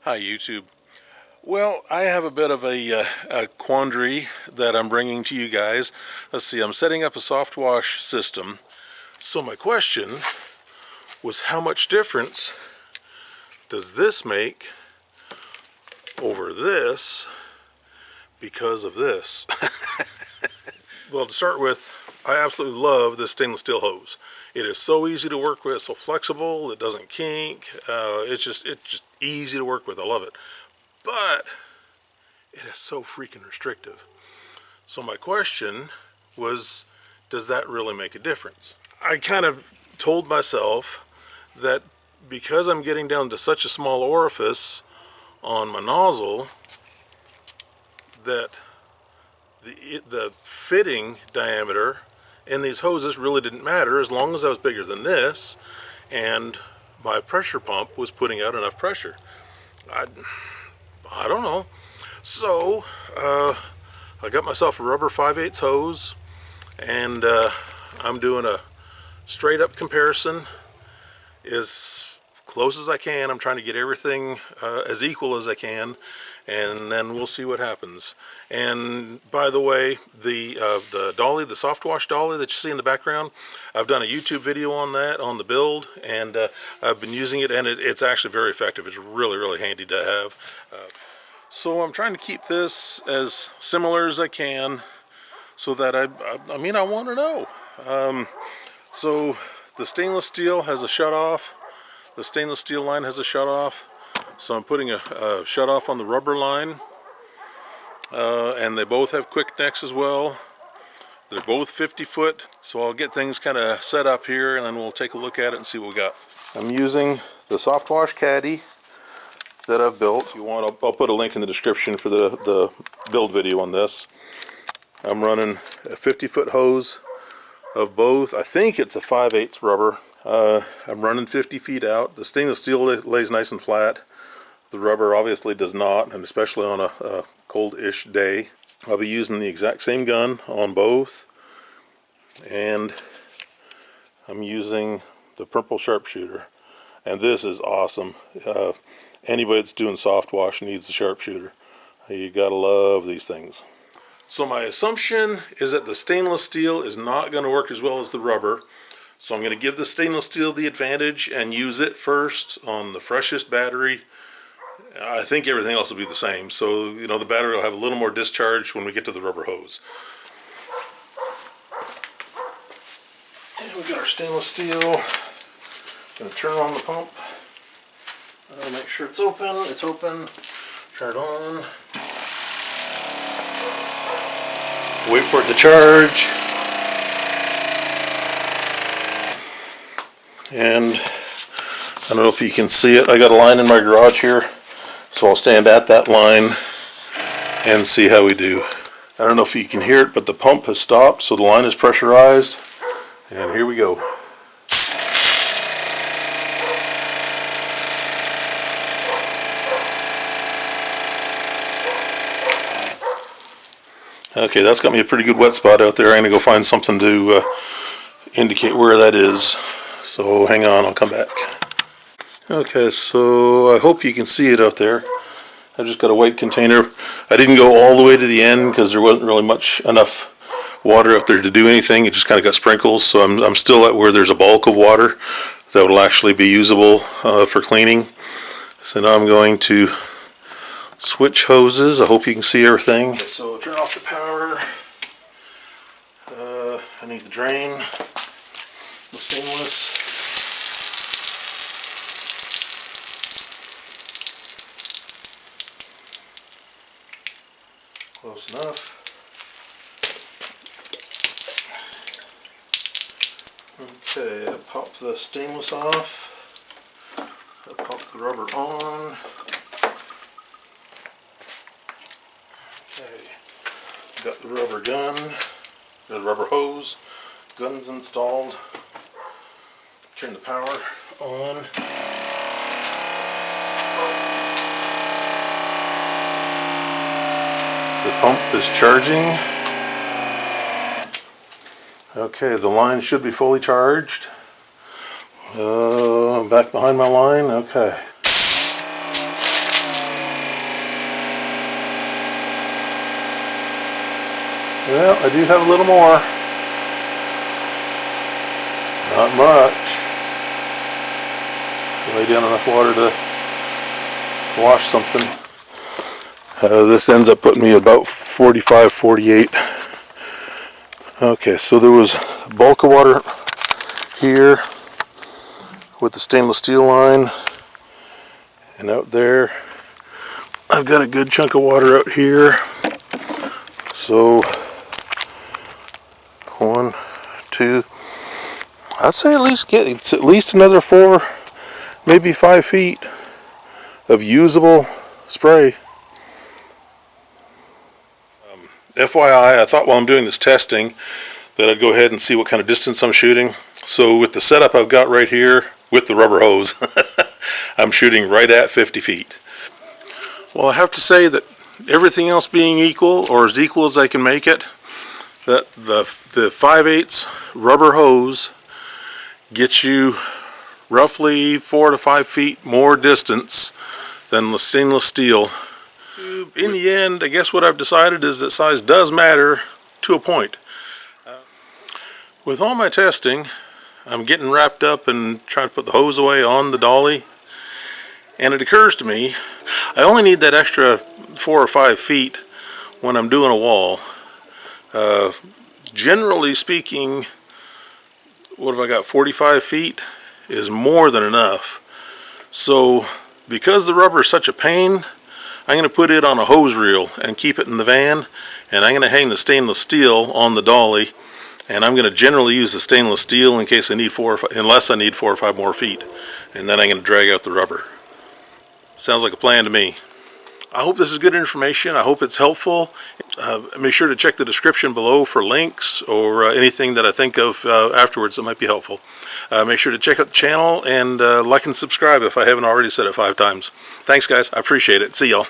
Hi YouTube. Well, I have a bit of a quandary that I'm bringing to you guys. Let's see, I'm setting up a soft wash system. So my question was, how much difference does this make over this because of this? Well, to start with, I absolutely love this stainless steel hose. It is so easy to work with, so flexible, it doesn't kink, it's just easy to work with. I love it. But it is so freaking restrictive. So my question was, does that really make a difference? I kind of told myself that because I'm getting down to such a small orifice on my nozzle, that the fitting diameter in these hoses really didn't matter as long as I was bigger than this and my pressure pump was putting out enough pressure. I don't know. So I got myself a rubber 5/8 hose, and I'm doing a straight up comparison as close as I can. I'm trying to get everything as equal as I can, and then we'll see what happens. And by the way, the dolly, the soft wash dolly that you see in the background, I've done a YouTube video on that, on the build, and I've been using it, and it's actually very effective. It's really, really handy to have. So I'm trying to keep this as similar as I can, so that I want to know. So the stainless steel has a shutoff. The stainless steel line has a shutoff. So I'm putting a shutoff on the rubber line. And they both have quick necks as well. They're both 50 foot. So I'll get things kind of set up here, and then we'll take a look at it and see what we got. I'm using the soft wash caddy that I've built. If you want, I'll put a link in the description for the build video on this. I'm running a 50 foot hose of both. I think it's a 5/8 rubber. I'm running 50 feet out. The stainless steel lays nice and flat. The rubber obviously does not, and especially on a cold-ish day. I'll be using the exact same gun on both, and I'm using the purple sharpshooter, and this is awesome. Anybody that's doing soft wash needs the sharpshooter. You gotta love these things. So my assumption is that the stainless steel is not going to work as well as the rubber. So I'm going to give the stainless steel the advantage and use it first on the freshest battery. I think everything else will be the same. So, you know, the battery will have a little more discharge when we get to the rubber hose. And we got our stainless steel. Going to turn on the pump. Make sure it's open. It's open. Turn it on. Wait for it to charge. And I don't know if you can see it. I got a line in my garage here, so I'll stand at that line and see how we do. I don't know if you can hear it, but the pump has stopped, so the line is pressurized. And here we go. Okay, that's got me a pretty good wet spot out there. I'm going to go find something to indicate where that is. So hang on, I'll come back. Okay, so I hope you can see it out there. I just got a white container. I didn't go all the way to the end because there wasn't really enough water out there to do anything. It just kind of got sprinkles. So I'm still at where there's a bulk of water that will actually be usable for cleaning. So now I'm going to switch hoses. I hope you can see everything. Okay, so turn off the power. I need the drain. The stainless. Close enough. Okay, I pop the stainless off. I pop the rubber on. Okay, got the rubber gun, the rubber hose, gun's installed. Turn the power on. The pump is charging. Okay, the line should be fully charged. Back behind my line, okay. Well, I do have a little more. Not much. Lay down enough water to wash something. This ends up putting me about 45, 48. Okay, so there was a bulk of water here with the stainless steel line, and out there I've got a good chunk of water out here. So 1, 2, I'd say it's at least another 4, maybe 5 feet of usable spray. FYI, I thought while I'm doing this testing that I'd go ahead and see what kind of distance I'm shooting. So with the setup I've got right here with the rubber hose, I'm shooting right at 50 feet. Well, I have to say that everything else being equal, or as equal as I can make it, that the 5/8 rubber hose gets you roughly 4 to 5 feet more distance than the stainless steel. In the end, I guess what I've decided is that size does matter to a point. With all my testing, I'm getting wrapped up and trying to put the hose away on the dolly, and it occurs to me I only need that extra 4 or 5 feet when I'm doing a wall. Generally speaking, what have I got, 45 feet is more than enough. So because the rubber is such a pain, I'm going to put it on a hose reel and keep it in the van, and I'm going to hang the stainless steel on the dolly, and I'm going to generally use the stainless steel in case I need unless I need 4 or 5 more feet, and then I'm going to drag out the rubber. Sounds like a plan to me. I hope this is good information. I hope it's helpful. Make sure to check the description below for links or anything that I think of afterwards that might be helpful. Make sure to check out the channel and like and subscribe if I haven't already said it 5 times. Thanks, guys. I appreciate it. See y'all.